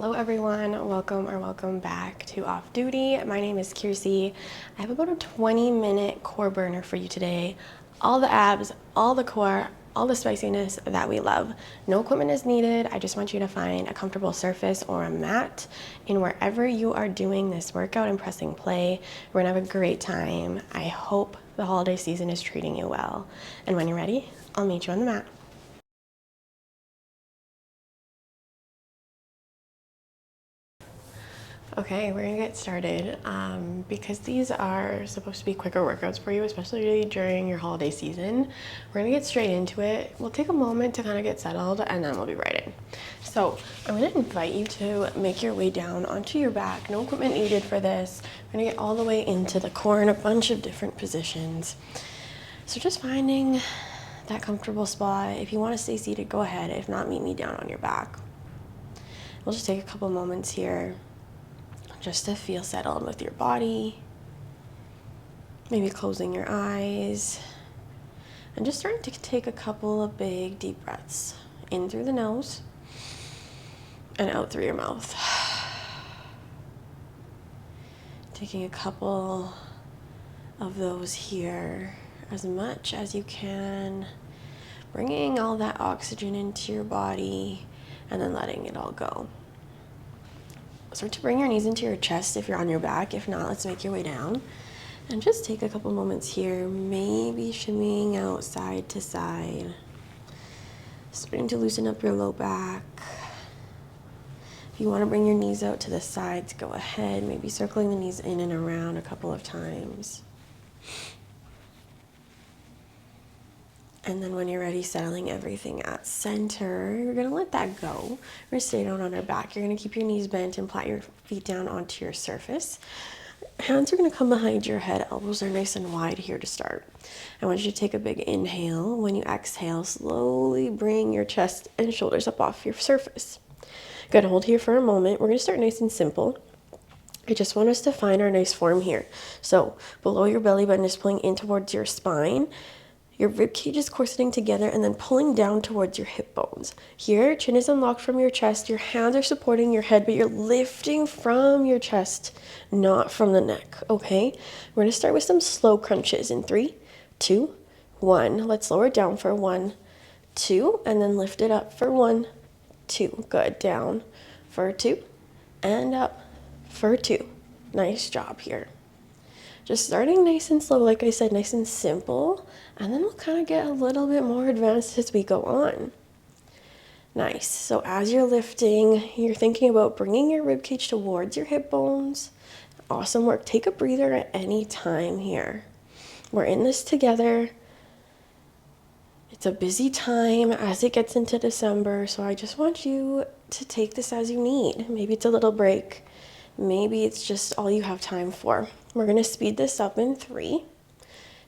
Hello everyone, welcome back to Off Duty. My name is Kiersey. I have about a 20-minute core burner for you today. All the abs, all the core, all the spiciness that we love. No equipment is needed. I just want you to find a comfortable surface or a mat in wherever you are doing this workout and pressing play. We're gonna have a great time. I hope the holiday season is treating you well. And when you're ready, I'll meet you on the mat. Okay, we're gonna get started because these are supposed to be quicker workouts for you, especially during your holiday season. We're gonna get straight into it. We'll take a moment to kind of get settled and then we'll be right in. So I'm gonna invite you to make your way down onto your back. No equipment needed for this. We're gonna get all the way into the core in a bunch of different positions. So just finding that comfortable spot. If you wanna stay seated, go ahead. If not, meet me down on your back. We'll just take a couple moments here just to feel settled with your body. Maybe closing your eyes and just starting to take a couple of big deep breaths in through the nose and out through your mouth. Taking a couple of those here, as much as you can, bringing all that oxygen into your body and then letting it all go. Start to bring your knees into your chest if you're on your back. If not, let's make your way down. And just take a couple moments here, maybe shimmying out side to side. Starting to loosen up your low back. If you want to bring your knees out to the sides, go ahead. Maybe circling the knees in and around a couple of times. And then when you're ready, settling everything at center, you're gonna let that go. We're gonna stay down on our back. You're gonna keep your knees bent and plant your feet down onto your surface. Hands are gonna come behind your head. Elbows are nice and wide here to start. I want you to take a big inhale. When you exhale, slowly bring your chest and shoulders up off your surface. Good, hold here for a moment. We're gonna start nice and simple. I just want us to find our nice form here. So below your belly button is pulling in towards your spine. Your rib cage is corseting together and then pulling down towards your hip bones. Here, chin is unlocked from your chest. Your hands are supporting your head, but you're lifting from your chest, not from the neck, okay? We're gonna start with some slow crunches in 3, 2, 1. Let's lower it down for 1, 2, and then lift it up for 1, 2. Good, down for 2, and up for 2. Nice job here. Just starting nice and slow, like I said, nice and simple, and then we'll kind of get a little bit more advanced as we go on. Nice. So as you're lifting, you're thinking about bringing your rib cage towards your hip bones. Awesome work. Take a breather at any time here. We're in this together. It's a busy time as it gets into December, so I just want you to take this as you need. Maybe it's a little break. Maybe it's just all you have time for. We're gonna speed this up in 3.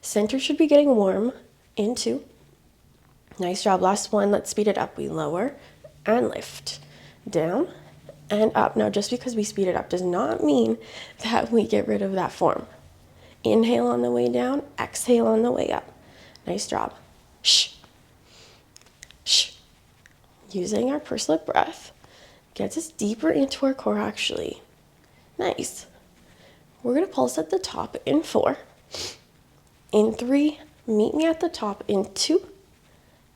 Center should be getting warm in 2. Nice job, last 1, let's speed it up. We lower and lift, down and up. Now just because we speed it up does not mean that we get rid of that form. Inhale on the way down, exhale on the way up. Nice job. Shh, shh. Using our pursed lip breath gets us deeper into our core actually. Nice. We're gonna pulse at the top in 4. In 3, meet me at the top in 2.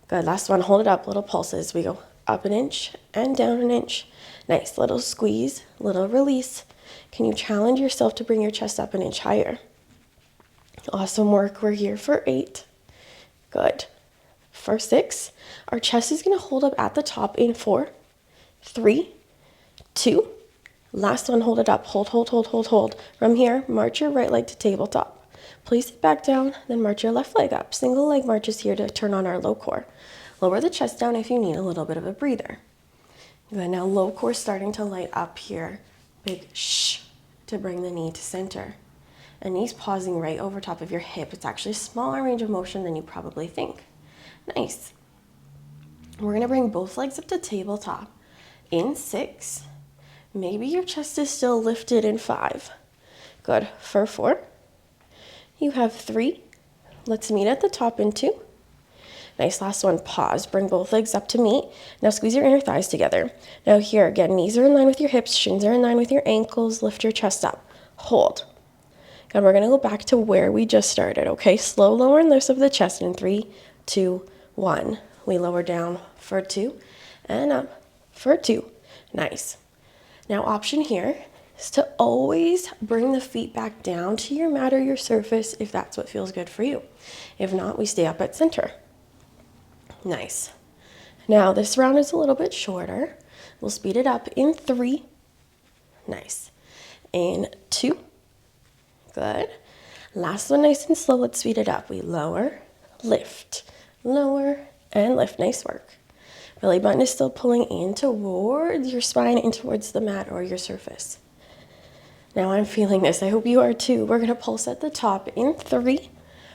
Good, last one, hold it up, little pulses. We go up an inch and down an inch. Nice, little squeeze, little release. Can you challenge yourself to bring your chest up an inch higher? Awesome work, we're here for 8. Good. For 6, our chest is gonna hold up at the top in 4, 3, 2, last one, hold it up, hold, hold, hold, hold, hold. From here, march your right leg to tabletop. Place it back down, then march your left leg up. Single leg marches here to turn on our low core. Lower the chest down if you need a little bit of a breather. Good, now low core starting to light up here. Big shh to bring the knee to center. And knees pausing right over top of your hip. It's actually a smaller range of motion than you probably think. Nice. We're gonna bring both legs up to tabletop. In 6, maybe your chest is still lifted in 5. Good, for 4. You have 3. Let's meet at the top in 2. Nice, last one, pause. Bring both legs up to meet. Now squeeze your inner thighs together. Now here, again, knees are in line with your hips, shins are in line with your ankles, lift your chest up. Hold. And we're gonna go back to where we just started, okay? Slow lower and lifts of the chest in 3, 2, 1. We lower down for 2 and up for 2. Nice. Now option here is to always bring the feet back down to your mat or your surface if that's what feels good for you. If not, we stay up at center. Nice. Now this round is a little bit shorter. We'll speed it up in 3. Nice. In 2. Good. Last one, nice and slow. Let's speed it up. We lower, lift, lower, and lift. Nice work. Belly button is still pulling in towards your spine and towards the mat or your surface. Now I'm feeling this. I hope you are too. We're going to pulse at the top in 3.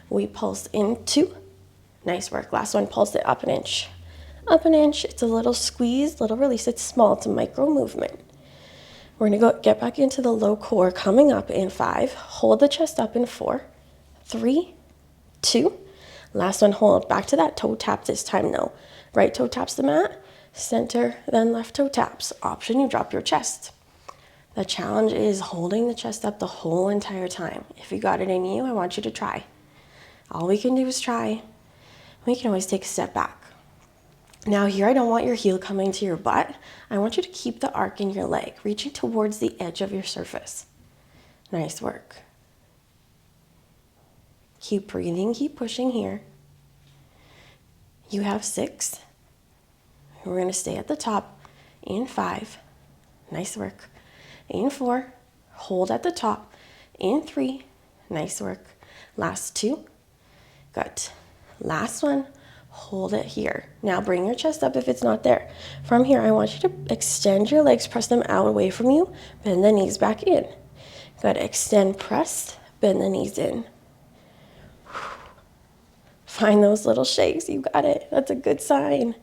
We pulse in 2. Nice work. Last one, pulse it up an inch. Up an inch. It's a little squeeze, little release. It's small. It's a micro movement. We're going to get back into the low core, coming up in 5. Hold the chest up in 4, 3, 2. Last one, hold. Back to that toe tap this time, no. Right toe taps the mat, center, then left toe taps. Option, you drop your chest. The challenge is holding the chest up the whole entire time. If you got it in you, I want you to try. All we can do is try. We can always take a step back. Now here, I don't want your heel coming to your butt. I want you to keep the arc in your leg, reaching towards the edge of your surface. Nice work. Keep breathing, keep pushing here. You have 6. We're going to stay at the top in 5. Nice work. In 4, hold at the top. In 3, nice work. Last 2, good. Last one. Hold it here. Now bring your chest up if it's not there. From here, I want you to extend your legs, press them out away from you, bend the knees back in. Good. Extend, press, bend the knees in. Find those little shakes. You got it. That's a good sign.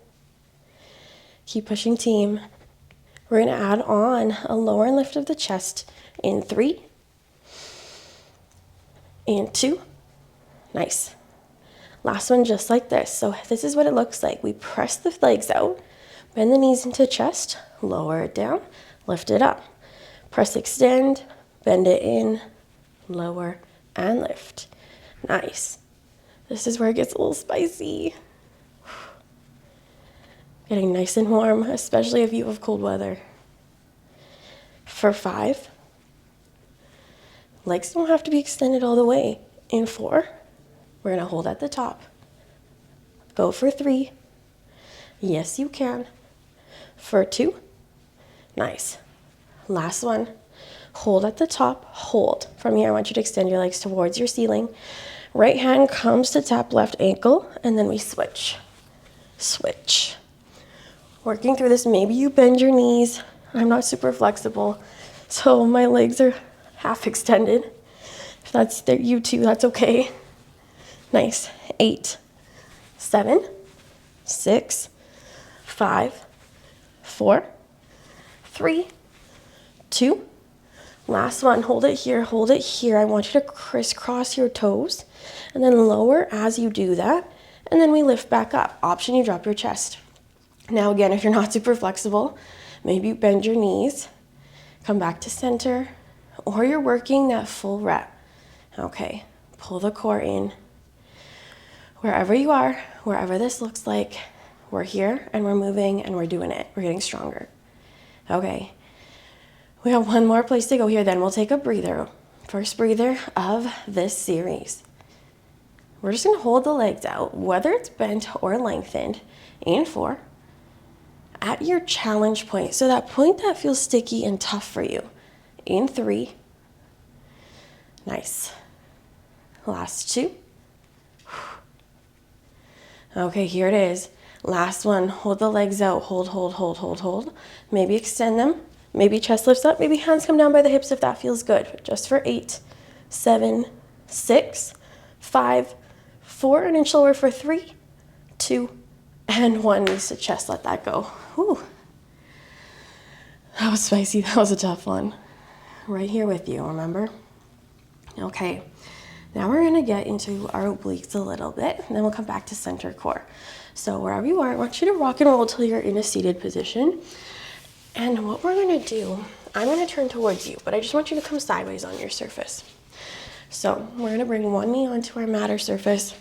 Keep pushing, team. We're going to add on a lower and lift of the chest in 3, in 2. Nice. Last one, just like this. So this is what it looks like. We press the legs out, bend the knees into chest, lower it down, lift it up. Press, extend, bend it in, lower, and lift. Nice. This is where it gets a little spicy. Getting nice and warm, especially if you have cold weather. For 5, legs don't have to be extended all the way. In 4, we're going to hold at the top. Go for 3. Yes, you can. For 2. Nice. Last one. Hold at the top. Hold. From here, I want you to extend your legs towards your ceiling. Right hand comes to tap left ankle, and then we switch. Switch. Working through this, maybe you bend your knees. I'm not super flexible, so my legs are half extended. If that's you too, that's okay. Nice. 8, 7, 6, 5, 4, 3, 2. Last one. Hold it here. Hold it here. I want you to crisscross your toes and then lower as you do that. And then we lift back up. Option, you drop your chest. Now again, if you're not super flexible, maybe you bend your knees, come back to center, or you're working that full rep. Okay. Pull the core in. Wherever you are, wherever this looks like, we're here and we're moving and we're doing it. We're getting stronger. Okay. We have one more place to go here, then we'll take a breather. First breather of this series. We're just going to hold the legs out, whether it's bent or lengthened, in 4, at your challenge point. So that point that feels sticky and tough for you. In 3. Nice. Last 2. Okay, here it is. Last one. Hold the legs out. Hold, hold, hold, hold, hold. Maybe extend them. Maybe chest lifts up. Maybe hands come down by the hips if that feels good. But just for 8, 7, 6, 5, 4, an inch lower for 3, 2, and 1. Knees to chest. Let that go. Whew. That was spicy. That was a tough one. Right here with you, remember? Okay. Now we're gonna get into our obliques a little bit, and then we'll come back to center core. So wherever you are, I want you to rock and roll till you're in a seated position. And what we're gonna do, I'm gonna turn towards you, but I just want you to come sideways on your surface. So we're gonna bring one knee onto our mat or surface.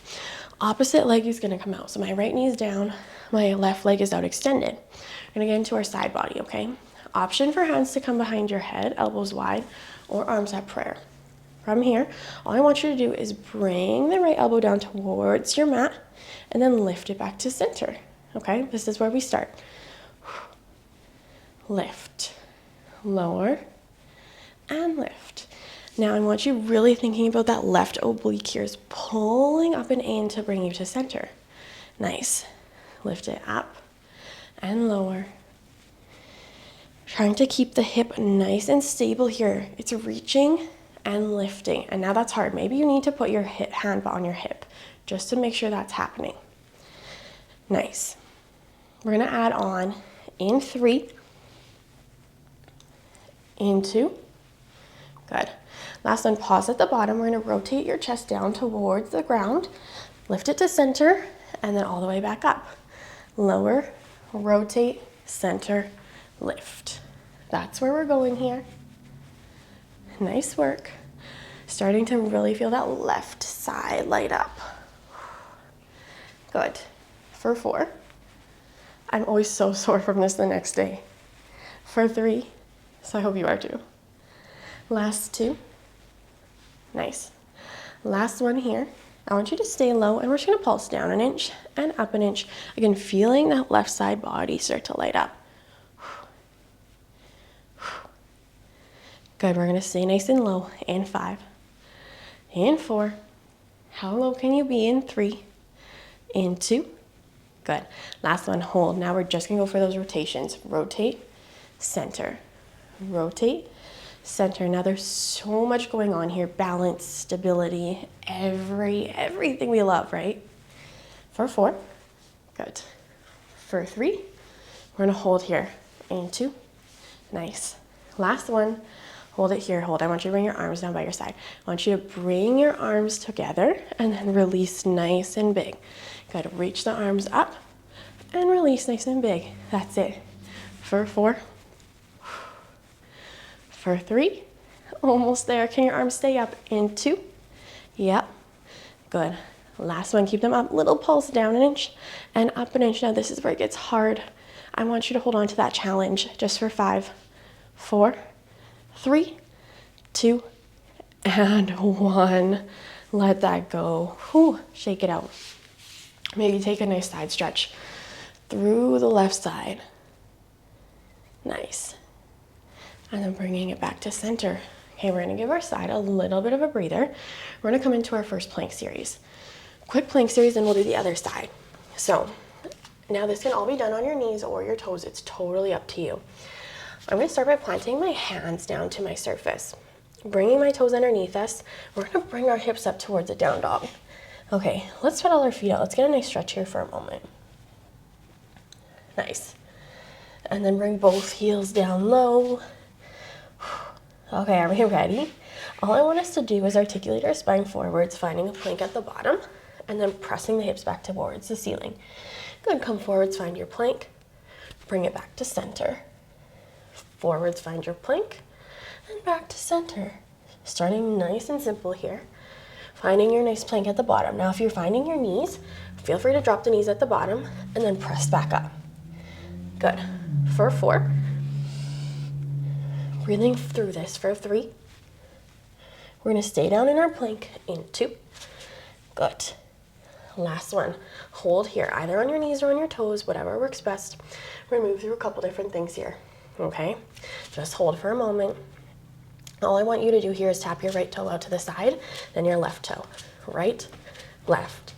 Opposite leg is gonna come out. So my right knee is down, my left leg is out extended. We're gonna get into our side body, okay? Option for hands to come behind your head, elbows wide, or arms at prayer. From here, all I want you to do is bring the right elbow down towards your mat and then lift it back to center, okay? This is where we start. Lift, lower, and lift. Now I want you really thinking about that left oblique here is pulling up and in to bring you to center. Nice. Lift it up and lower. Trying to keep the hip nice and stable here. It's reaching and lifting. And now that's hard. Maybe you need to put your hand on your hip just to make sure that's happening. Nice. We're gonna add on in 3, in 2, good. Last one, pause at the bottom. We're gonna rotate your chest down towards the ground, lift it to center, and then all the way back up. Lower, rotate, center, lift. That's where we're going here. Nice work. Starting to really feel that left side light up. Good. For 4. I'm always so sore from this the next day. For 3. So I hope you are too. Last 2. Nice. Last one here. I want you to stay low and we're just gonna pulse down an inch and up an inch. Again, feeling that left side body start to light up. Good, we're gonna stay nice and low in 5, in 4. How low can you be in 3, in 2? Good. Last one, hold. Now we're just gonna go for those rotations. Rotate, center, rotate, center. Now there's so much going on here. Balance, stability, everything we love, right? For 4, good. For 3, we're gonna hold here. In 2, nice. Last one, hold it here, hold. I want you to bring your arms down by your side. I want you to bring your arms together and then release nice and big. Good, reach the arms up and release nice and big. That's it. For 4, for 3, almost there. Can your arms stay up? In 2, yep, good. Last one, keep them up. Little pulse down an inch and up an inch. Now this is where it gets hard. I want you to hold on to that challenge just for 5, 4, 3, 2, and 1. Let that go. Whew, shake it out. Maybe take a nice side stretch through the left side. Nice. And then bringing it back to center. Okay, we're gonna give our side a little bit of a breather. We're gonna come into our first plank series. Quick plank series, and we'll do the other side. So now this can all be done on your knees or your toes. It's totally up to you. I'm gonna start by planting my hands down to my surface, bringing my toes underneath us. We're gonna bring our hips up towards a down dog. Okay, let's spread all our feet out. Let's get a nice stretch here for a moment. Nice. And then bring both heels down low. Okay, are we ready? All I want us to do is articulate our spine forwards, finding a plank at the bottom, and then pressing the hips back towards the ceiling. Good, come forwards, find your plank. Bring it back to center. Forwards, find your plank, and back to center. Starting nice and simple here. Finding your nice plank at the bottom. Now, if you're finding your knees, feel free to drop the knees at the bottom and then press back up. Good. For 4. Breathing through this for 3. We're gonna stay down in our plank in 2. Good. Last one. Hold here, either on your knees or on your toes, whatever works best. We're gonna move through a couple different things here. Okay, just hold for a moment. All I want you to do here is tap your right toe out to the side, then your left toe. Right, left,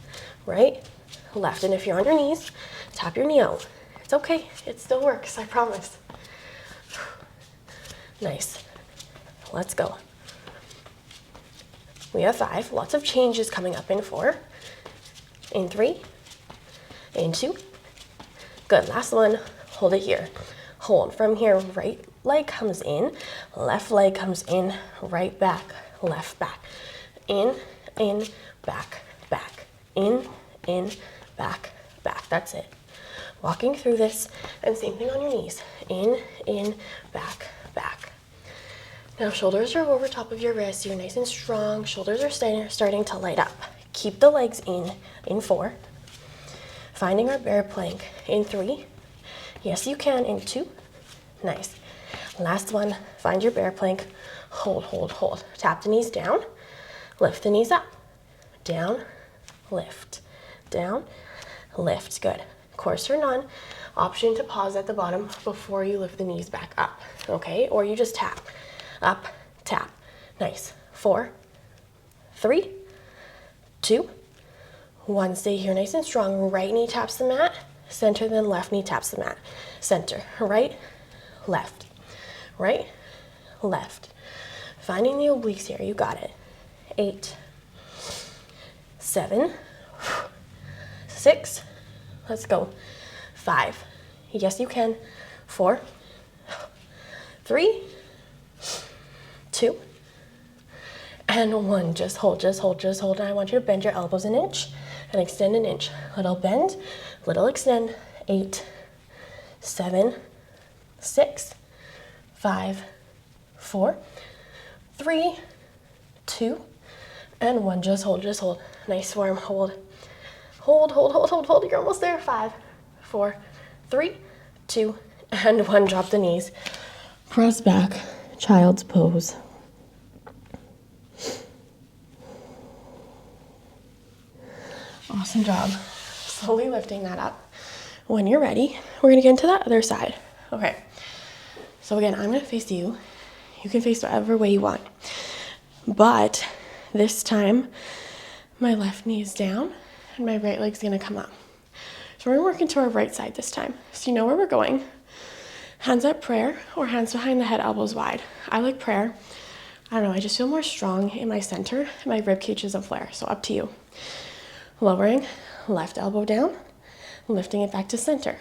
right, left. And if you're on your knees, tap your knee out. It's okay, it still works, I promise. Nice, let's go. We have 5, lots of changes coming up in 4, in 3, in 2. Good, last one, hold it here. Hold from here, right leg comes in, left leg comes in, right back, left back, in in, back, back, in, back, back. That's it. Walking through this, and same thing on your knees. In, back, back. Now shoulders are over top of your wrists. You're nice and strong. Shoulders are starting to light up. Keep the legs in 4. Finding our bear plank in 3. Yes, you can in 2. Nice. Last one, find your bear plank. Hold, hold, hold. Tap the knees down. Lift the knees up. Down, lift. Down, lift. Good. Course or none. Option to pause at the bottom before you lift the knees back up. Okay? Or you just tap. Up, tap. Nice. 4, 3, 2, 1. Stay here nice and strong. Right knee taps the mat. Center, then left knee taps the mat. Center. Right, left. Right, left. Finding the obliques here. You got it. 8, 7, 6. Let's go. 5. Yes, you can. 4, 3, 2, and 1. Just hold, just hold, just hold. And I want you to bend your elbows an inch and extend an inch. Little bend, little extend. 8, 7, 6, 5, 4, 3, 2, and 1. Just hold, just hold. Nice warm hold. Hold, hold, hold, hold, hold. You're almost there. 5, 4, 3, 2, and 1. Drop the knees. Press back. Child's pose. Awesome job. Slowly lifting that up. When you're ready, we're gonna get into that other side. Okay. So again, I'm gonna face you. You can face whatever way you want. But this time, my left knee is down and my right leg's gonna come up. So we're gonna work into our right side this time. So you know where we're going. Hands up, prayer, or hands behind the head, elbows wide. I like prayer. I don't know, I just feel more strong in my center, and my rib cage doesn't flare, so up to you. Lowering, left elbow down, lifting it back to center.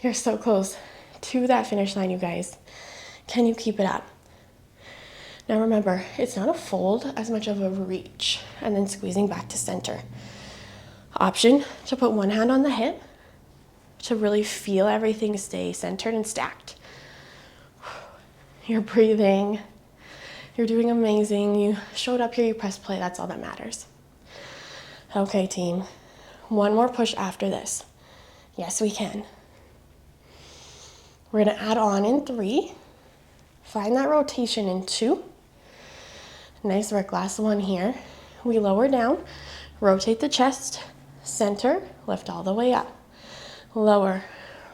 You're so close to that finish line, you guys. Can you keep it up? Now remember, it's not a fold as much of a reach, and then squeezing back to center. Option to put one hand on the hip, to really feel everything stay centered and stacked. You're breathing. You're doing amazing. You showed up here, you pressed play. That's all that matters. Okay, team. One more push after this. Yes, we can. We're gonna add on in 3. Find that rotation in 2. Nice work. Last one here. We lower down, rotate the chest, center, lift all the way up. Lower,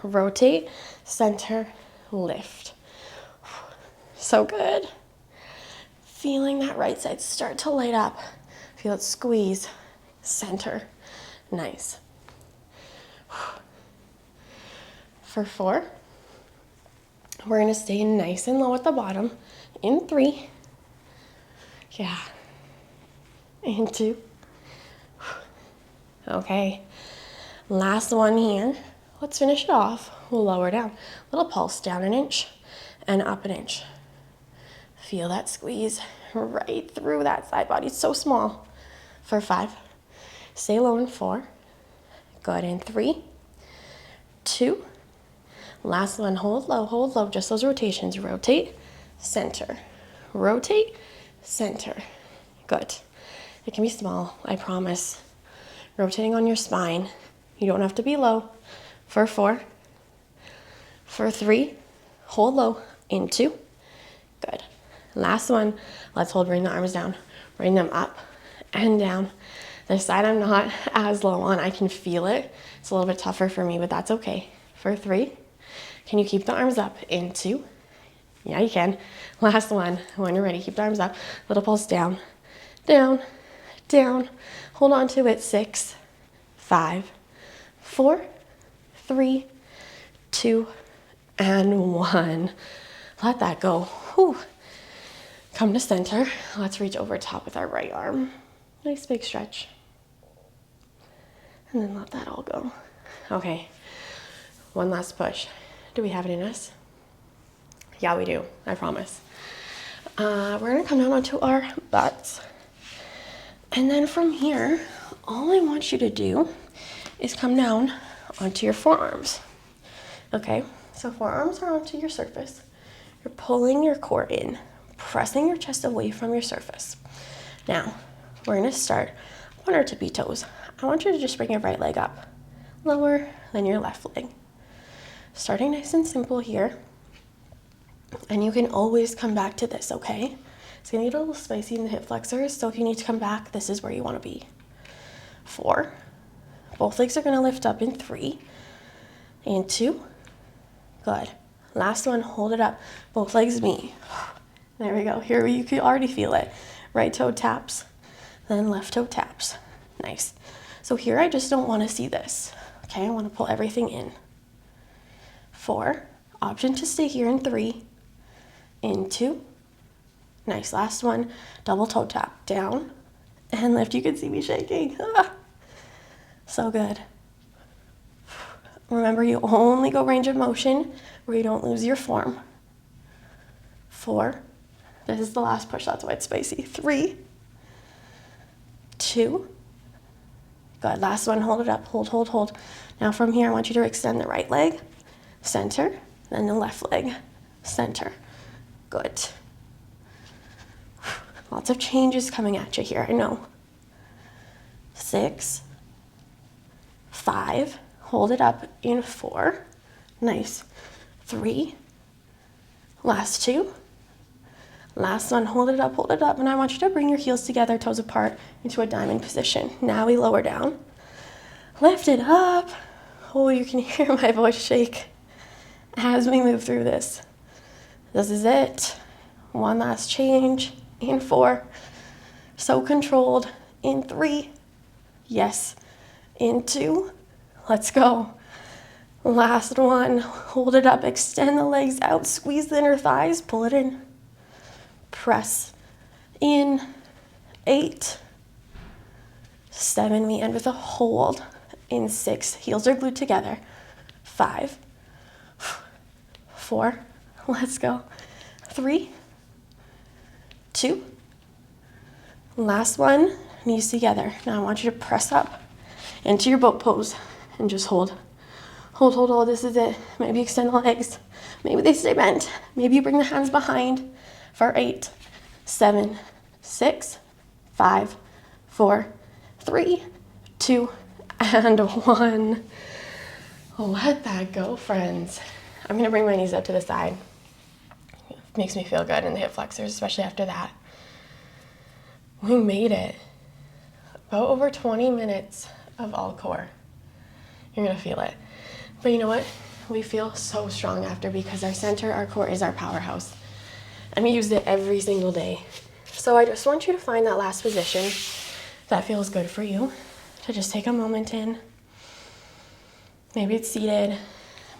rotate, center, lift. So good. Feeling that right side start to light up. Feel it squeeze, center. Nice. For 4, we're gonna stay nice and low at the bottom. In 3, yeah. In 2, okay. Last one here. Let's finish it off. We'll lower down. Little pulse down an inch and up an inch. Feel that squeeze right through that side body. It's so small. For 5. Stay low in 4. Good in 3, 2. Last one, hold low, just those rotations. Rotate, center. Rotate, center. Good. It can be small, I promise. Rotating on your spine. You don't have to be low. For 4. For 3. Hold low. In 2. Good. Last one. Let's hold, bring the arms down. Bring them up and down. This side I'm not as low on. I can feel it. It's a little bit tougher for me, but that's okay. For 3. Can you keep the arms up? In 2. Yeah, you can. Last one. When you're ready, keep the arms up. Little pulse down. Down. Down. Hold on to it. 6, 5, 4, 3, 2, and 1. Let that go. Whew. Come to center. Let's reach over top with our right arm. Nice big stretch. And then let that all go. Okay. One last push. Do we have it in us? Yeah, we do. I promise. We're gonna come down onto our butts. And then from here, all I want you to do is come down onto your forearms. Okay, so forearms are onto your surface. You're pulling your core in, pressing your chest away from your surface. Now, we're gonna start on our tippy toes. I want you to just bring your right leg up, lower than your left leg. Starting nice and simple here. And you can always come back to this, okay? It's gonna get a little spicy in the hip flexors, so if you need to come back, this is where you wanna be. 4. Both legs are gonna lift up in 3. And 2. Good. Last one, hold it up. Both legs meet. There we go. Here you can already feel it. Right toe taps, then left toe taps. Nice. So here I just don't wanna see this. Okay, I wanna pull everything in. 4. Option to stay here in 3. In 2. Nice, last one, double toe tap, down and lift. You can see me shaking. So good. Remember, you only go range of motion where you don't lose your form. 4. This is the last push, that's why it's spicy. 3. 2. Good, last one, hold it up, hold, hold, hold. Now from here, I want you to extend the right leg, center, then the left leg, center. Good. Lots of changes coming at you here, I know. 6, 5, hold it up in 4. Nice. 3, last 2. Last one, hold it up, and I want you to bring your heels together, toes apart, into a diamond position. Now we lower down. Lift it up. Oh, you can hear my voice shake as we move through this. This is it. One last change. In 4, so controlled. In 3, yes. In 2, let's go. Last one, hold it up, extend the legs out, squeeze the inner thighs, pull it in. Press in. 8, 7, we end with a hold. In 6, heels are glued together. 5, 4, let's go. 3, 2, last one, knees together. Now I want you to press up into your boat pose and just hold. Hold, hold, hold, this is it. Maybe extend the legs. Maybe they stay bent. Maybe you bring the hands behind for 8, 7, 6, 5, 4, 3, 2, and 1. Let that go, friends. I'm gonna bring my knees up to the side. Makes me feel good in the hip flexors, especially after that. We made it. About over 20 minutes of all core. You're gonna feel it. But you know what? We feel so strong after because our center, our core is our powerhouse. And we use it every single day. So I just want you to find that last position that feels good for you. To just take a moment in. Maybe it's seated.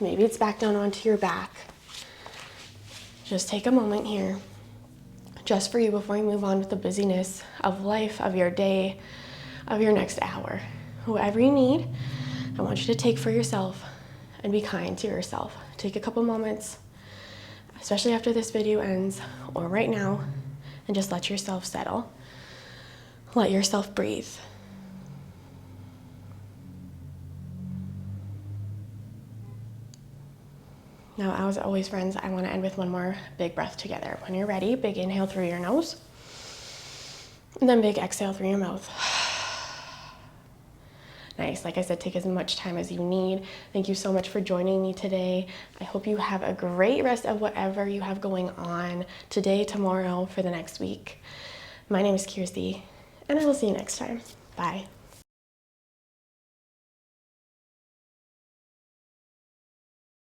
Maybe it's back down onto your back. Just take a moment here, just for you before you move on with the busyness of life, of your day, of your next hour. Whatever you need, I want you to take for yourself and be kind to yourself. Take a couple moments, especially after this video ends, or right now, and just let yourself settle. Let yourself breathe. Now, as always, friends, I want to end with one more big breath together. When you're ready, big inhale through your nose, and then big exhale through your mouth. Nice. Like I said, take as much time as you need. Thank you so much for joining me today. I hope you have a great rest of whatever you have going on today, tomorrow, for the next week. My name is Kiersey, and I will see you next time. Bye.